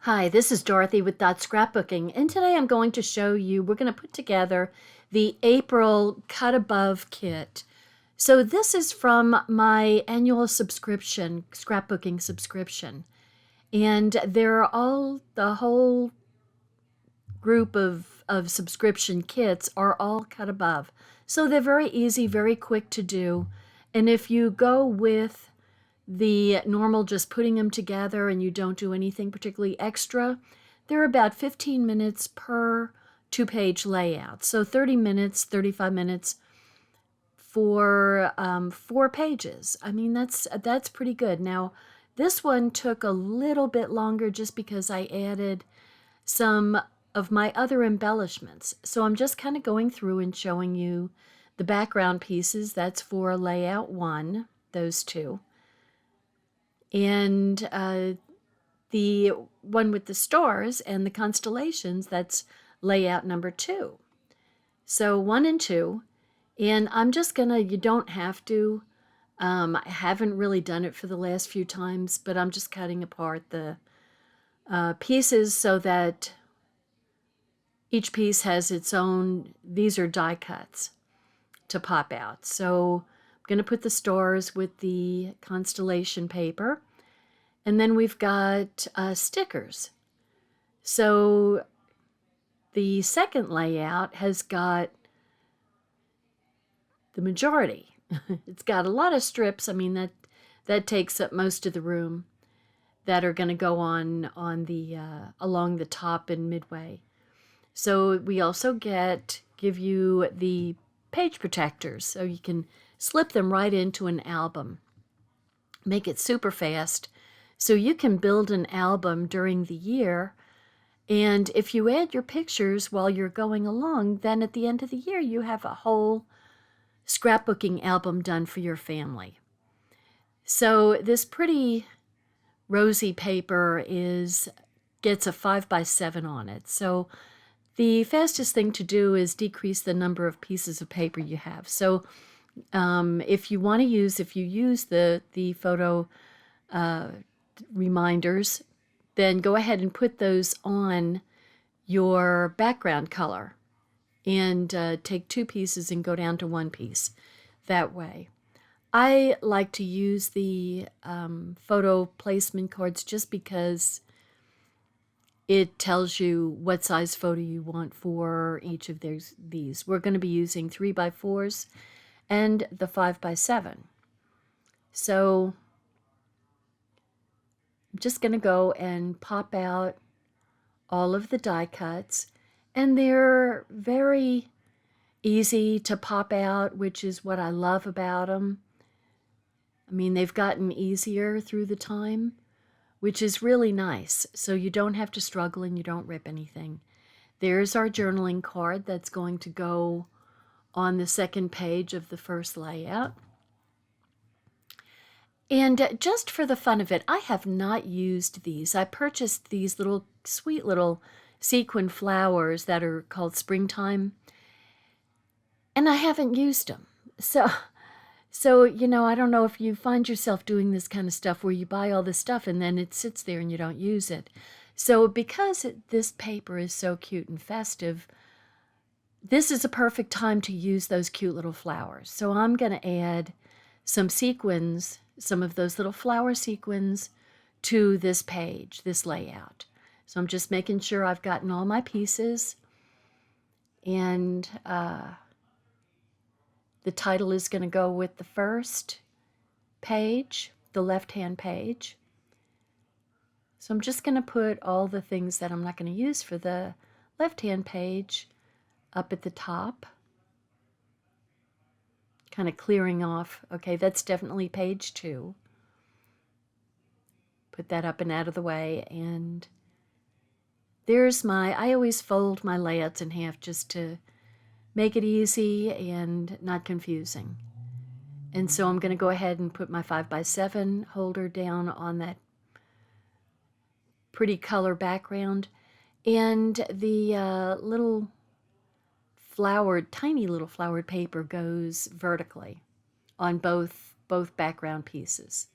Hi, this is Dorothy with Scrapbooking, and today I'm going to show you, we're going to put together the April Cut Above kit. So this is from my annual subscription, Scrapbooking subscription, and they're all, the whole group of subscription kits are all cut above. So they're very easy, very quick to do, and if you go with the normal just putting them together and you don't do anything particularly extra, they're about 15 minutes per two-page layout. So 30 minutes, 35 minutes for 4 pages. I mean, that's pretty good. Now, this one took a little bit longer just because I added some of my other embellishments. So I'm just kind of going through and showing you the background pieces. That's for layout 1, those two. And the one with the stars and the constellations, that's layout number 2. So 1 and 2, and I'm just gonna, you don't have to, I haven't really done it for the last few times, but I'm just cutting apart the pieces so that each piece has its own, these are die cuts to pop out. So I'm going to put the stars with the constellation paper. And then we've got stickers. So the second layout has got the majority. It's got a lot of strips. I mean, that takes up most of the room that are going to go on the along the top and midway. So we also give you the page protectors, so you can slip them right into an album. Make it super fast, so you can build an album during the year, and if you add your pictures while you're going along, then at the end of the year you have a whole scrapbooking album done for your family. So this pretty rosy paper gets a 5x7 on it. So the fastest thing to do is decrease the number of pieces of paper you have. So if you use the photo reminders, then go ahead and put those on your background color and take 2 pieces and go down to 1 piece that way. I like to use the photo placement cards just because it tells you what size photo you want for each of these. We're going to be using 3x4s and the 5x7. So I'm just going to go and pop out all of the die cuts, and they're very easy to pop out, which is what I love about them. I mean, they've gotten easier through the time, which is really nice. So you don't have to struggle and you don't rip anything. There's our journaling card that's going to go on the second page of the first layout. And just for the fun of it, I have not used these. I purchased these sweet little sequin flowers that are called Springtime, and I haven't used them. So, you know, I don't know if you find yourself doing this kind of stuff where you buy all this stuff and then it sits there and you don't use it. So because this paper is so cute and festive, this is a perfect time to use those cute little flowers. So I'm going to add some sequins, some of those little flower sequins to this page, this layout. So I'm just making sure I've gotten all my pieces, and the title is going to go with the first page, the left-hand page. So I'm just going to put all the things that I'm not going to use for the left-hand page up at the top. Kind of clearing off. Okay, that's definitely page 2. Put that up and out of the way, and there's I always fold my layouts in half just to make it easy and not confusing. And so I'm going to go ahead and put my 5x7 holder down on that pretty color background, and the tiny little flowered paper goes vertically on both background pieces.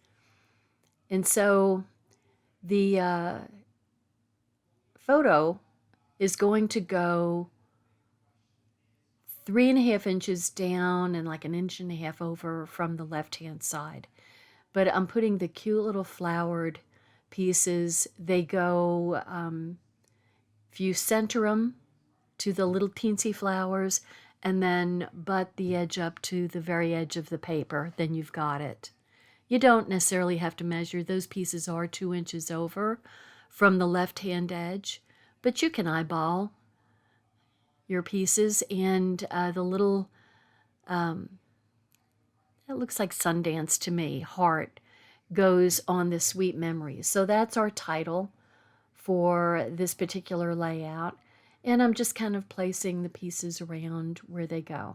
And so the photo is going to go 3.5 inches down and like 1.5 inches over from the left-hand side. But I'm putting the cute little flowered pieces. They go, if you center them to the little teensy flowers and then butt the edge up to the very edge of the paper, then you've got it. You don't necessarily have to measure. Those pieces are 2 inches over from the left-hand edge, but you can eyeball your pieces. And the little, it looks like Sundance to me, heart, goes on the Sweet Memories. So that's our title for this particular layout. And I'm just kind of placing the pieces around where they go.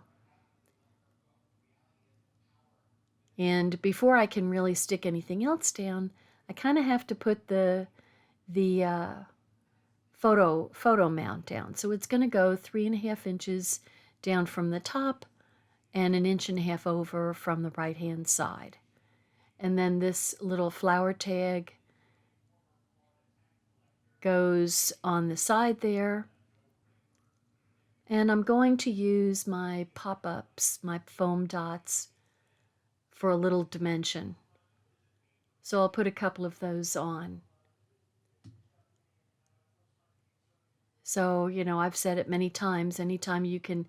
And before I can really stick anything else down, I kind of have to put the photo mount down. So it's going to go 3.5 inches down from the top and 1.5 inches over from the right-hand side. And then this little flower tag goes on the side there. And I'm going to use my pop-ups, my foam dots, for a little dimension. So I'll put a couple of those on. So, I've said it many times, anytime you can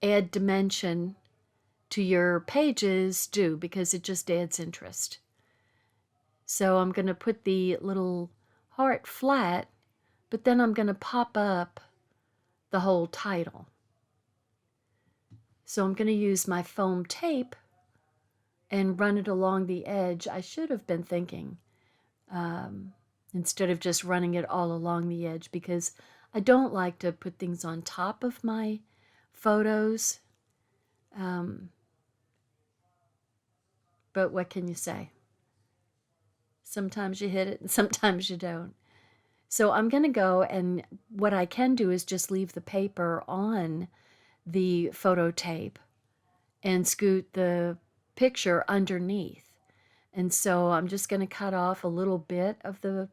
add dimension to your pages, do, because it just adds interest. So I'm going to put the little heart flat, but then I'm going to pop up the whole title. So I'm going to use my foam tape and run it along the edge. I should have been thinking, instead of just running it all along the edge, because I don't like to put things on top of my photos. But what can you say? Sometimes you hit it and sometimes you don't. So I'm going to go, and what I can do is just leave the paper on the photo tape and scoot the picture underneath. And so I'm just going to cut off a little bit of the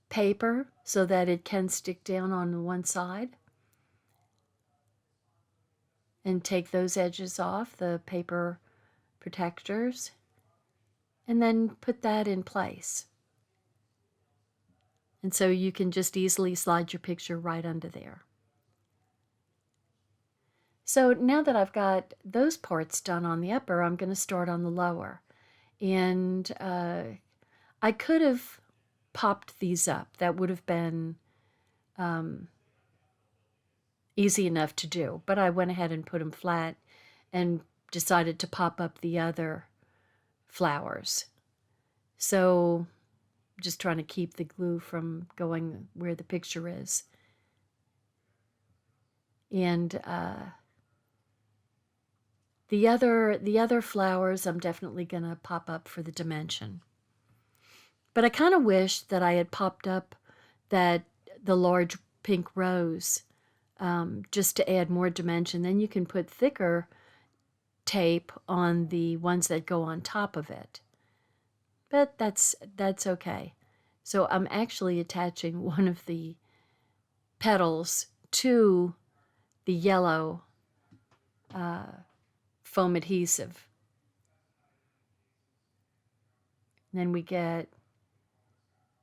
paper so that it can stick down on one side, and take those edges off, the paper protectors, and then put that in place. And so you can just easily slide your picture right under there. So now that I've got those parts done on the upper, I'm going to start on the lower. And I could have popped these up. That would have been easy enough to do. But I went ahead and put them flat and decided to pop up the other flowers. So just trying to keep the glue from going where the picture is. And the other flowers I'm definitely going to pop up for the dimension. But I kind of wish that I had popped up the large pink rose just to add more dimension. Then you can put thicker tape on the ones that go on top of it. But that's okay. So I'm actually attaching one of the petals to the yellow foam adhesive. And then we get,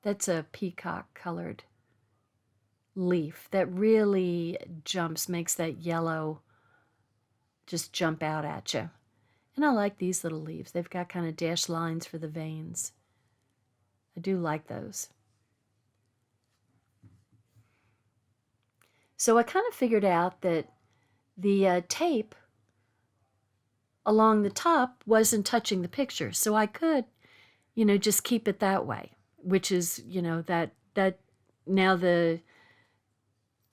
that's a peacock colored leaf that really jumps, makes that yellow just jump out at you. And I like these little leaves. They've got kind of dashed lines for the veins. I do like those. So I kind of figured out that the tape along the top wasn't touching the picture. So I could, just keep it that way, which is, that now the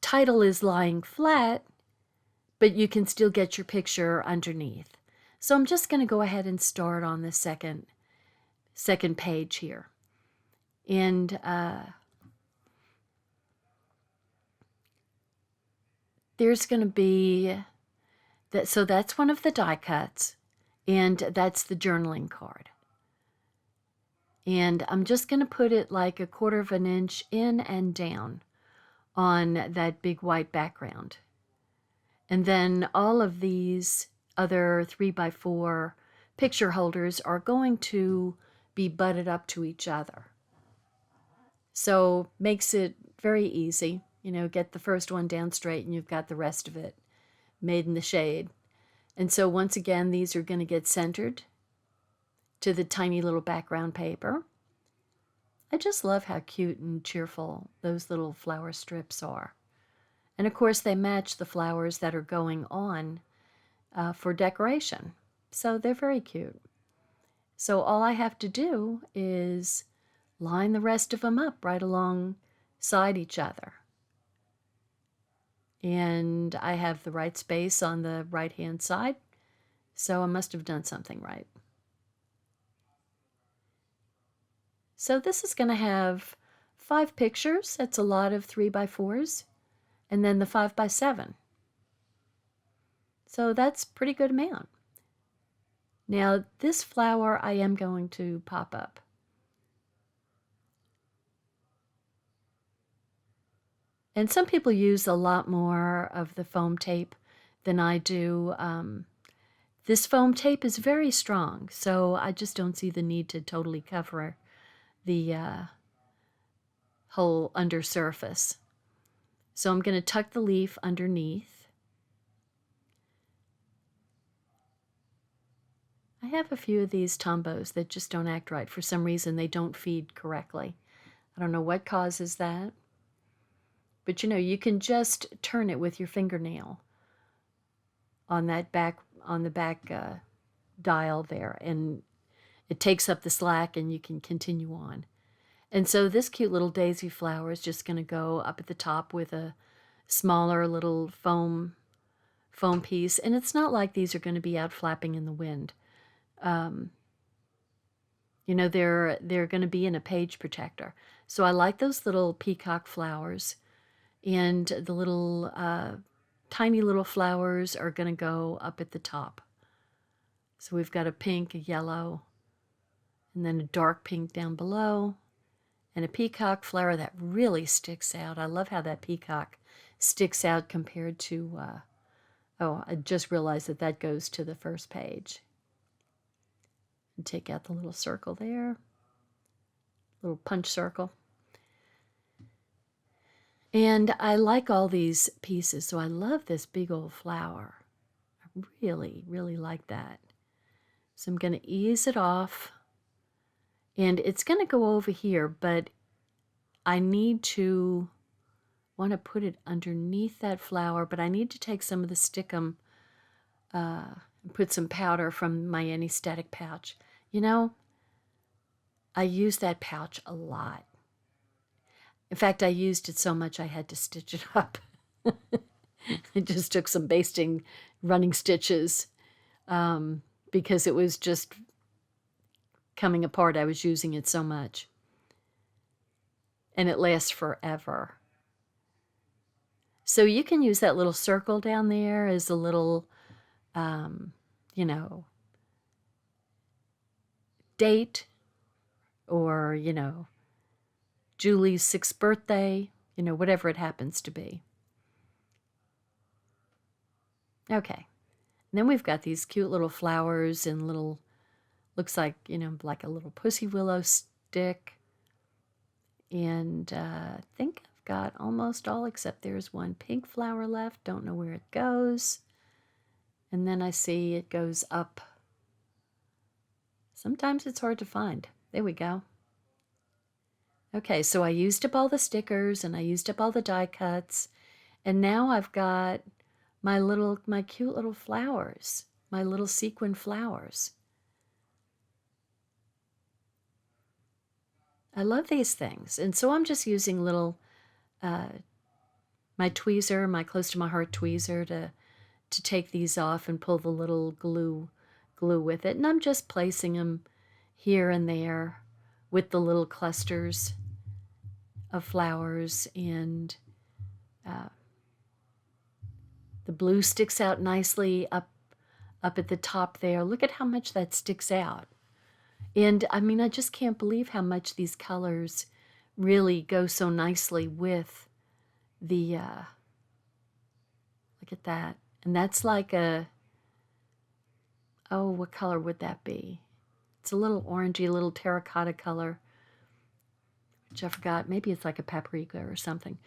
title is lying flat, but you can still get your picture underneath. So I'm just going to go ahead and start on the second page here. And there's going to be that. So that's one of the die cuts, and that's the journaling card. And I'm just going to put it like 1/4 inch in and down on that big white background. And then all of these other 3x4 picture holders are going to be butted up to each other. So makes it very easy. You know, get the first one down straight and you've got the rest of it made in the shade. And so once again, these are going to get centered to the tiny little background paper. I just love how cute and cheerful those little flower strips are. And of course, they match the flowers that are going on for decoration. So they're very cute. So all I have to do is line the rest of them up right alongside each other. And I have the right space on the right-hand side, so I must have done something right. So this is going to have 5 pictures. That's a lot of 3x4s. And then the 5x7. So that's a pretty good amount. Now this flower I am going to pop up. And some people use a lot more of the foam tape than I do. This foam tape is very strong, so I just don't see the need to totally cover the whole undersurface. So I'm going to tuck the leaf underneath. I have a few of these tombos that just don't act right. For some reason, they don't feed correctly. I don't know what causes that. But you know, you can just turn it with your fingernail on that back, on the back dial there, and it takes up the slack and you can continue on. And so this cute little daisy flower is just going to go up at the top with a smaller little foam piece. And it's not like these are going to be out flapping in the wind. You know, they're going to be in a page protector. So I like those little peacock flowers. And the little tiny little flowers are going to go up at the top. So we've got a pink, a yellow, and then a dark pink down below, and a peacock flower that really sticks out. I love how that peacock sticks out compared to, oh, I just realized that that goes to the first page. And take out the little circle there, little punch circle. And I like all these pieces, so I love this big old flower. I really, really like that. So I'm going to ease it off. And it's going to go over here, but I want to put it underneath that flower, but I need to take some of the stickum and put some powder from my Any-Static pouch. You know, I use that pouch a lot. In fact, I used it so much I had to stitch it up. I just took some basting running stitches because it was just coming apart. I was using it so much. And it lasts forever. So you can use that little circle down there as a little, you know, date, or, you know, Julie's 6th birthday, you know, whatever it happens to be. Okay. And then we've got these cute little flowers and little, looks like, you know, like a little pussy willow stick. And I think I've got almost all, except there's one pink flower left. Don't know where it goes. And then I see it goes up. Sometimes it's hard to find. There we go. Okay, so I used up all the stickers and I used up all the die cuts. And now I've got my cute little flowers, my little sequin flowers. I love these things. And so I'm just using little, my tweezer, my close to my heart tweezer to take these off and pull the little glue with it. And I'm just placing them here and there with the little clusters of flowers. And the blue sticks out nicely up at the top there. Look at how much that sticks out. And I mean, I just can't believe how much these colors really go so nicely with look at that. And that's like a, oh, what color would that be? It's a little orangey, little terracotta color, which I forgot. Maybe it's like a paprika or something.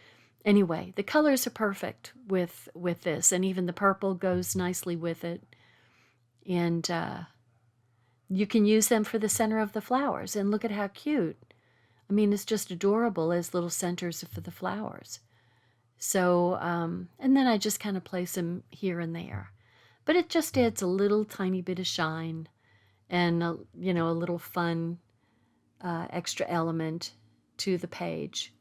Anyway, the colors are perfect with this, and even the purple goes nicely with it. And you can use them for the center of the flowers. And look at how cute. I mean, it's just adorable as little centers for the flowers. So, and then I just kind of place them here and there. But it just adds a little tiny bit of shine and, you know, a little fun extra element to the page.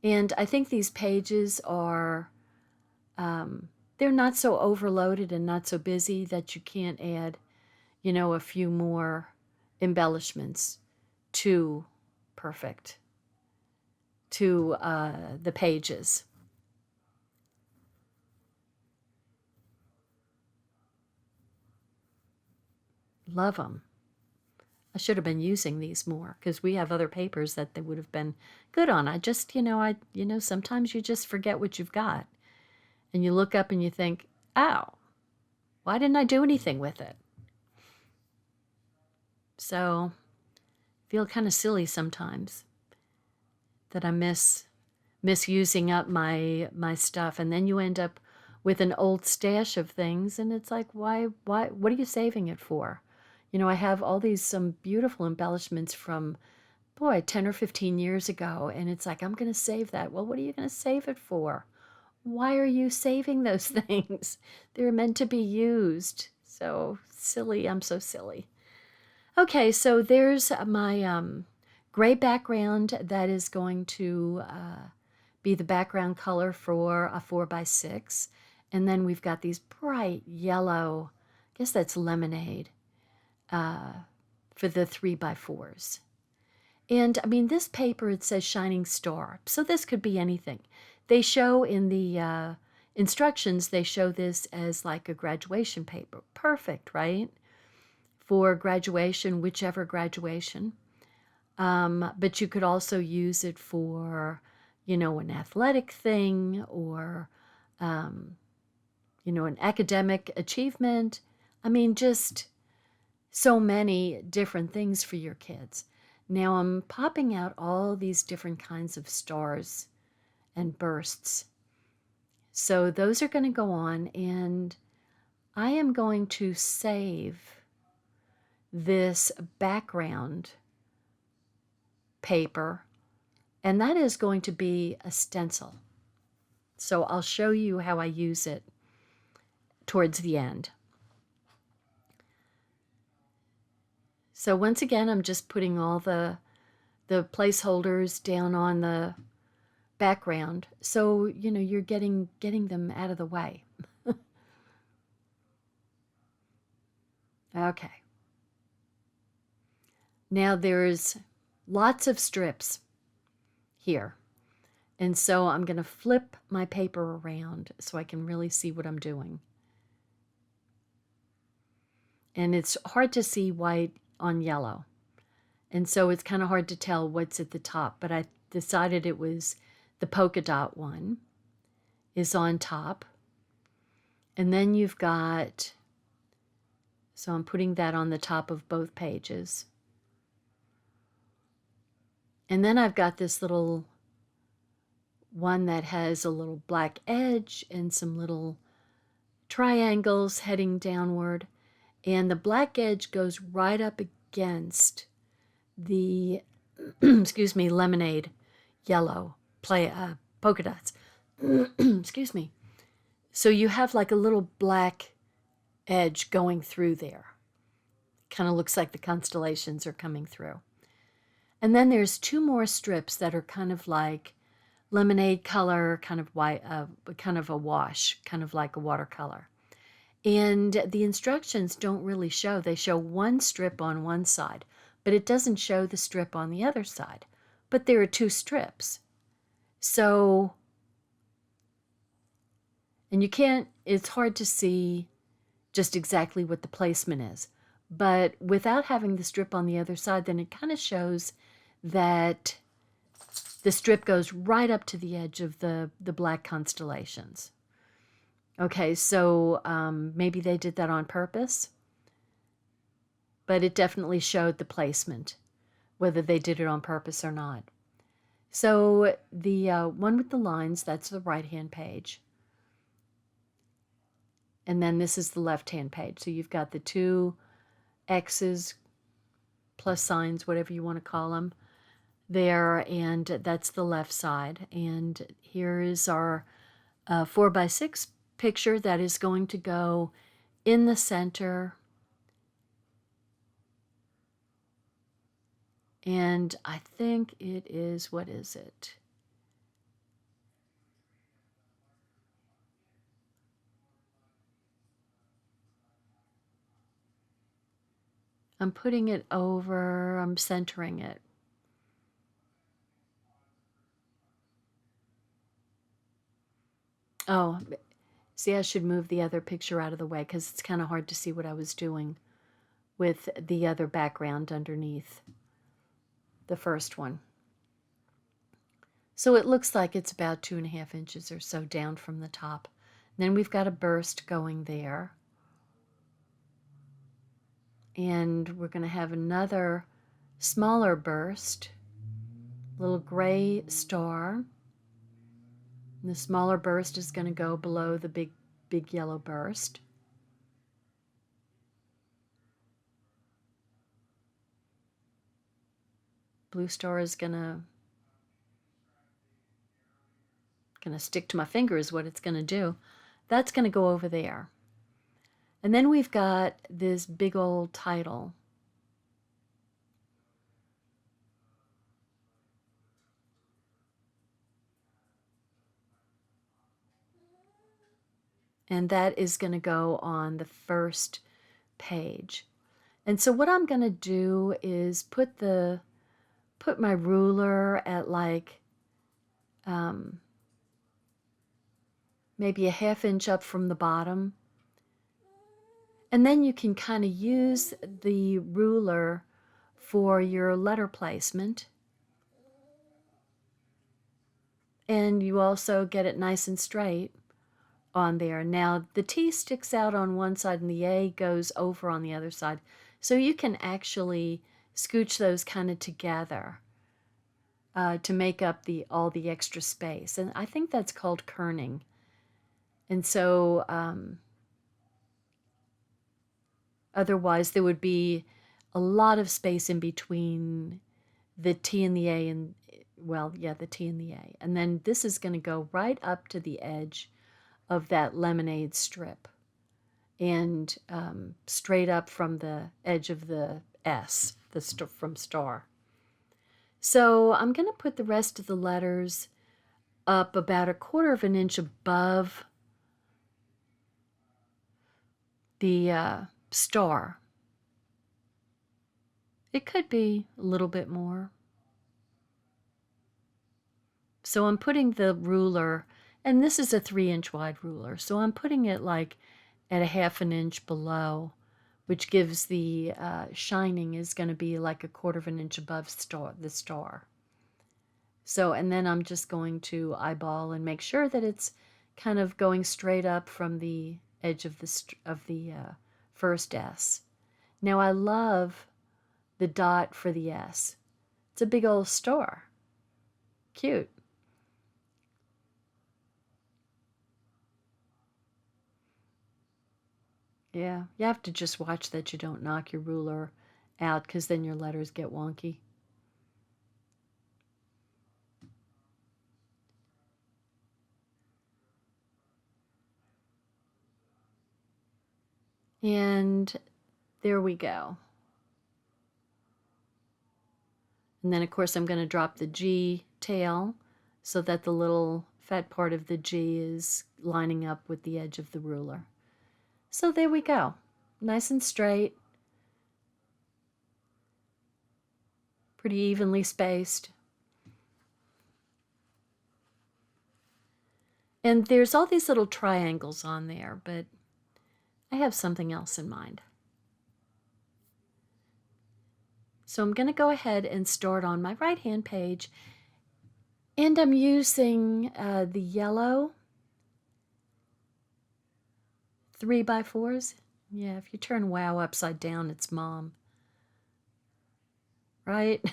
And I think these pages are, they're not so overloaded and not so busy that you can't add, you know, a few more embellishments to perfect to the pages. Love them. I should have been using these more because we have other papers that they would have been good on. I just, you know, sometimes you just forget what you've got. And you look up and you think, oh, why didn't I do anything with it? So I feel kind of silly sometimes that I misusing up my stuff. And then you end up with an old stash of things. And it's like, why, what are you saving it for? You know, I have all these, some beautiful embellishments from, boy, 10 or 15 years ago. And it's like, I'm going to save that. Well, what are you going to save it for? Why are you saving those things? They're meant to be used. So silly. I'm so silly. Okay, so there's my gray background that is going to be the background color for a 4x6. And then we've got these bright yellow, I guess that's lemonade, for the 3x4s. And I mean, this paper, it says Shining Star. So this could be anything. They show in the instructions, they show this as like a graduation paper. Perfect, right? For graduation, whichever graduation. But you could also use it for, you know, an athletic thing or, you know, an academic achievement. I mean, just so many different things for your kids. Now I'm popping out all these different kinds of stars and bursts. So those are going to go on, and I am going to save this background paper, and that is going to be a stencil. So I'll show you how I use it towards the end. So once again, I'm just putting all the placeholders down on the background, so you know you're getting them out of the way. Okay. Now there's lots of strips here, and so I'm going to flip my paper around so I can really see what I'm doing. And it's hard to see white on yellow, and so it's kind of hard to tell what's at the top, but I decided it was the polka dot one is on top. And then you've got, so I'm putting that on the top of both pages. And then I've got this little one that has a little black edge and some little triangles heading downward. And the black edge goes right up against the, excuse me, lemonade yellow polka dots. Excuse me. So you have like a little black edge going through there. Kind of looks like the constellations are coming through. And then there's two more strips that are kind of like lemonade color, kind of white, kind of a wash, kind of like a watercolor. And the instructions don't really show. They show one strip on one side, but it doesn't show the strip on the other side. But there are two strips. So, and you can't, it's hard to see just exactly what the placement is. But without having the strip on the other side, then it kind of shows that the strip goes right up to the edge of the black constellations. Okay, so maybe they did that on purpose, but it definitely showed the placement, whether they did it on purpose or not. So the one with the lines, that's the right-hand page. And then this is the left-hand page. So you've got the two X's, plus signs, whatever you want to call them, there, and that's the left side. And here is our 4x6 picture that is going to go in the center. And I think it is, what is it? I'm putting it over, I'm centering it. Oh, see, I should move the other picture out of the way because it's kind of hard to see what I was doing with the other background underneath the first one. So it looks like it's about 2.5 inches or so down from the top. And then we've got a burst going there. And we're going to have another smaller burst, little gray star. And the smaller burst is going to go below the big yellow burst. Blue star is gonna stick to my finger is what it's gonna do. That's gonna go over there. And then we've got this big old title. And that is gonna go on the first page. And so what I'm gonna do is put my ruler at like maybe 1/2 inch up from the bottom. And then you can kind of use the ruler for your letter placement. And you also get it nice and straight on there. Now the T sticks out on one side and the A goes over on the other side. So you can actually scooch those kind of together to make up all the extra space. And I think that's called kerning. And so otherwise there would be a lot of space in between the T and the A and, well, yeah, the T and the A. And then this is going to go right up to the edge of that lemonade strip and straight up from the edge of the S, from star. So I'm going to put the rest of the letters up about 1/4 inch above the star. It could be a little bit more. So I'm putting the ruler, and this is a 3-inch wide ruler, so I'm putting it like at 1/2 inch below, which gives the shining is going to be like 1/4 inch above the star. So, and then I'm just going to eyeball and make sure that it's kind of going straight up from the edge of the first S. Now I love the dot for the S. It's a big old star. Cute. Yeah, you have to just watch that you don't knock your ruler out because then your letters get wonky. And there we go. And then, of course, I'm going to drop the G tail so that the little fat part of the G is lining up with the edge of the ruler. So there we go. Nice and straight. Pretty evenly spaced. And there's all these little triangles on there, but I have something else in mind. So I'm going to go ahead and start on my right-hand page. And I'm using the yellow 3x4s. Yeah, if you turn wow upside down, it's mom. Right?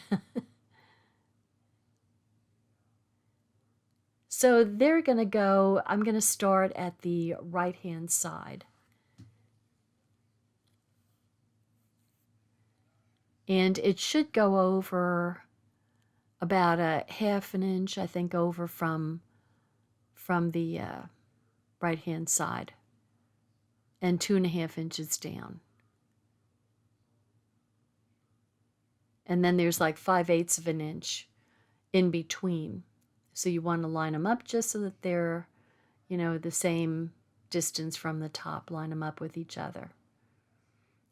So they're going to go, I'm going to start at the right-hand side. And it should go over about a 1/2 inch, I think, over from the right-hand side, and 2.5 inches down. And then there's like 5/8 of an inch in between. So you want to line them up just so that they're, you know, the same distance from the top. Line them up with each other.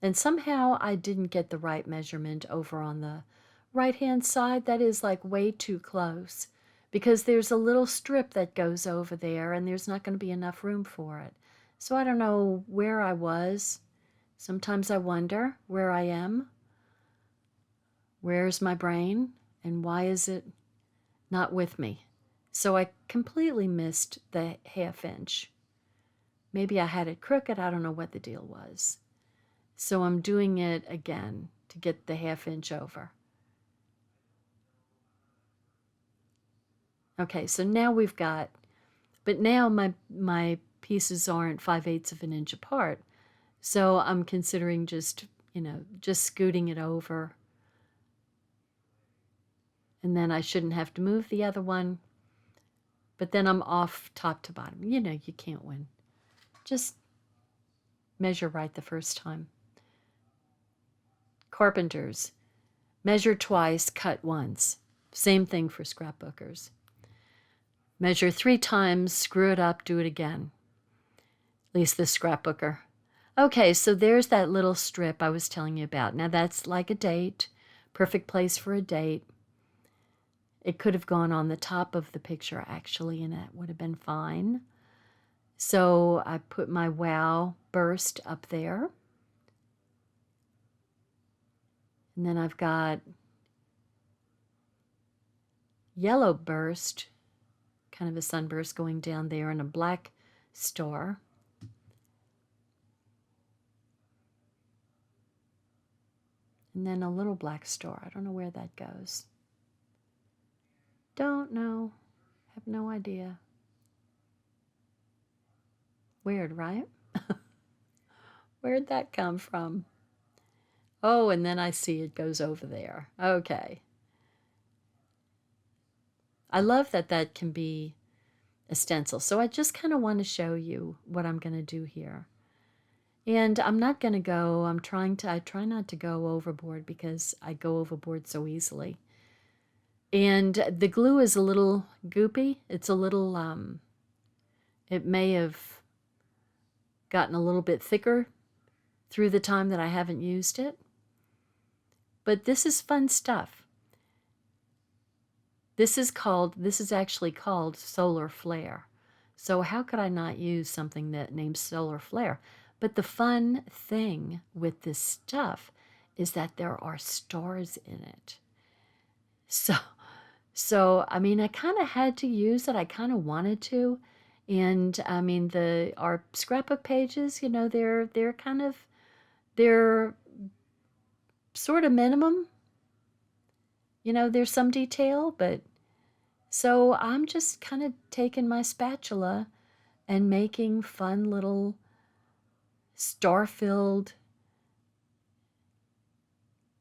And somehow I didn't get the right measurement over on the right-hand side. That is like way too close, because there's a little strip that goes over there and there's not going to be enough room for it. So I don't know where I was. Sometimes I wonder where I am. Where's my brain? And why is it not with me? So I completely missed the 1/2 inch. Maybe I had it crooked. I don't know what the deal was. So I'm doing it again to get the 1/2 inch over. Okay, so now we've got, but now my pieces aren't 5/8 of an inch apart. So I'm considering just, you know, just scooting it over. And then I shouldn't have to move the other one. But then I'm off top to bottom. You know, you can't win. Just measure right the first time. Carpenters, measure twice, cut once. Same thing for scrapbookers. Measure 3 times, screw it up, do it again. At least the scrapbooker. Okay, so there's that little strip I was telling you about. Now that's like a date, perfect place for a date. It could have gone on the top of the picture, actually, and it would have been fine. So I put my wow burst up there. And then I've got yellow burst, kind of a sunburst going down there, and a black star. And then a little black star. I don't know where that goes. Don't know. Have no idea. Weird, right? Where'd that come from? Oh, and then I see it goes over there. Okay. I love that that can be a stencil. So I just kind of want to show you what I'm going to do here. And I'm not going to go, I try not to go overboard because I go overboard so easily. And the glue is a little goopy. It's a little, it may have gotten a little bit thicker through the time that I haven't used it. But this is fun stuff. This is actually called Solar Flare. So how could I not use something that named Solar Flare? But the fun thing with this stuff is that there are stars in it. So I mean, I kind of had to use it. I kind of wanted to. And I mean, our scrapbook pages, you know, they're sort of minimum. You know, there's some detail, but so I'm just kind of taking my spatula and making fun little star-filled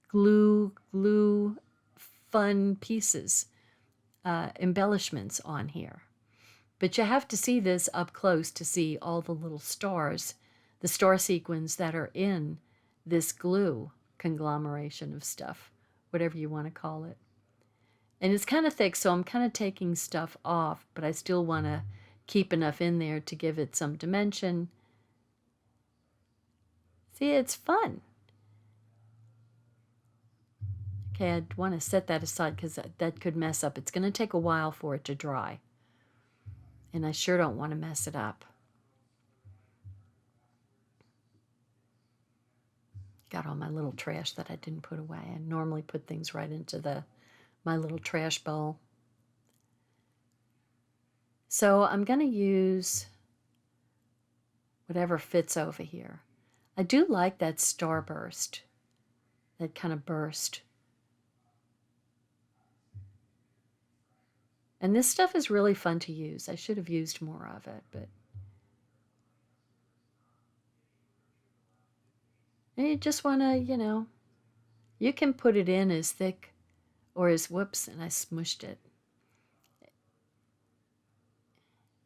glue fun pieces, embellishments on here. But you have to see this up close to see all the little stars, the star sequins that are in this glue conglomeration of stuff, whatever you want to call it. And it's kind of thick, so I'm kind of taking stuff off, but I still want to keep enough in there to give it some dimension. See, it's fun. Okay, I'd want to set that aside because that could mess up. It's going to take a while for it to dry. And I sure don't want to mess it up. Got all my little trash that I didn't put away. I normally put things right into my little trash bowl. So I'm going to use whatever fits over here. I do like that starburst, that kind of burst. And this stuff is really fun to use. I should have used more of it, but and you just want to, you can put it in as thick or as, whoops, and I smushed it.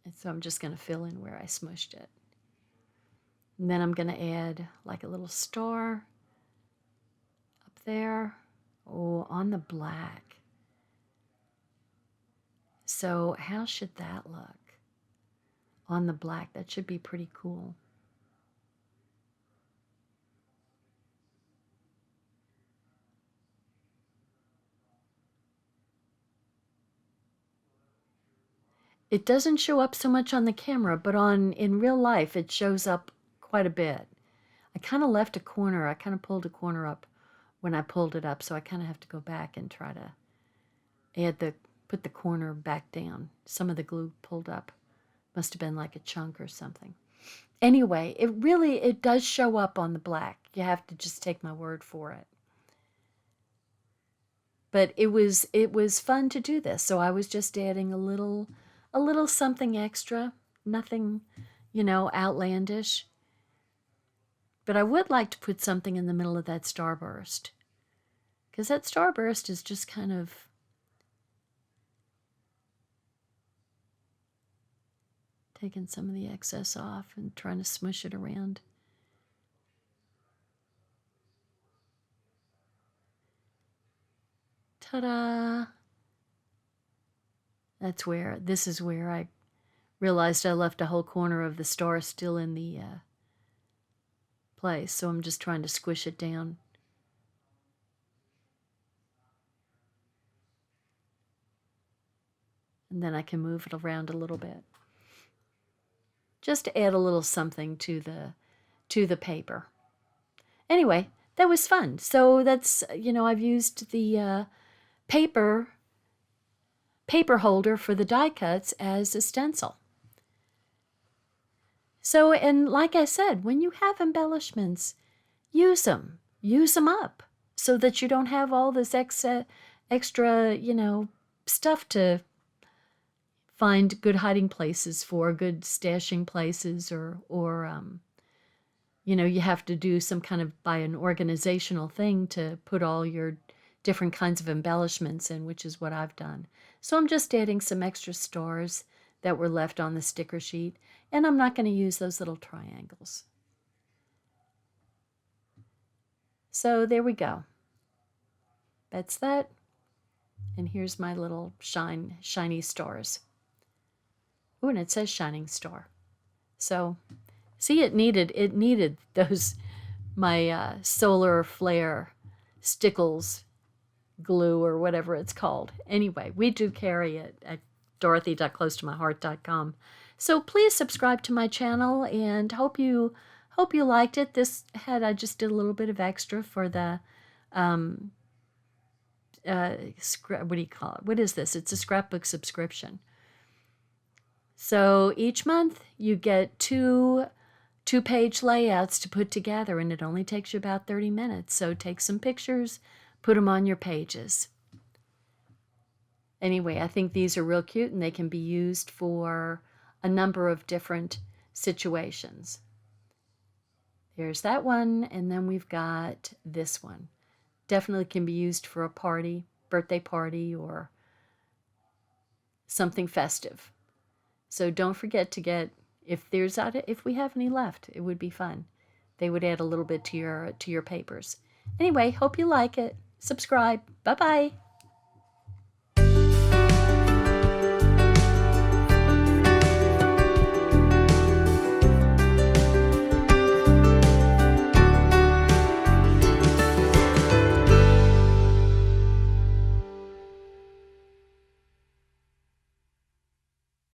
And so I'm just going to fill in where I smushed it. And then I'm going to add like a little star up there. Oh, on the black. So how should that look? On the black, that should be pretty cool. It doesn't show up so much on the camera, but in real life, it shows up quite a bit. I kind of left a corner. I kind of pulled a corner up when I pulled it up, so I kind of have to go back and try to put the corner back down. Some of the glue pulled up. Must have been like a chunk or something. Anyway, it does show up on the black. You have to just take my word for it. But it was fun to do this, so I was just adding a little something extra, nothing, outlandish. But I would like to put something in the middle of that starburst, because that starburst is just kind of taking some of the excess off and trying to smush it around. Ta-da! This is where I realized I left a whole corner of the star still in the place, so I'm just trying to squish it down. And then I can move it around a little bit. Just to add a little something to the paper. Anyway, that was fun. So that's, I've used the paper holder for the die cuts as a stencil. So, and like I said, when you have embellishments, use them up so that you don't have all this extra, stuff to find good hiding places for, good stashing places, or you have to do some kind of, by an organizational thing, to put all your different kinds of embellishments in, which is what I've done. So I'm just adding some extra stars that were left on the sticker sheet, and I'm not going to use those little triangles. So there we go. That's that. And here's my little shiny stars. Ooh, and it says shining star. So see, it needed those, my solar flare stickles glue or whatever it's called. Anyway, we do carry it at dorothy.closetomyheart.com. So please subscribe to my channel, and hope you liked it. I just did a little bit of extra for the what do you call it? What is this? It's a scrapbook subscription. So each month you get two-page layouts to put together, and it only takes you about 30 minutes. So take some pictures, put them on your pages. Anyway, I think these are real cute, and they can be used for a number of different situations. There's that one, and then we've got this one. Definitely can be used for a party, birthday party, or something festive. So don't forget to get, if we have any left, it would be fun. They would add a little bit to your papers. Anyway, hope you like it. Subscribe. Bye-bye.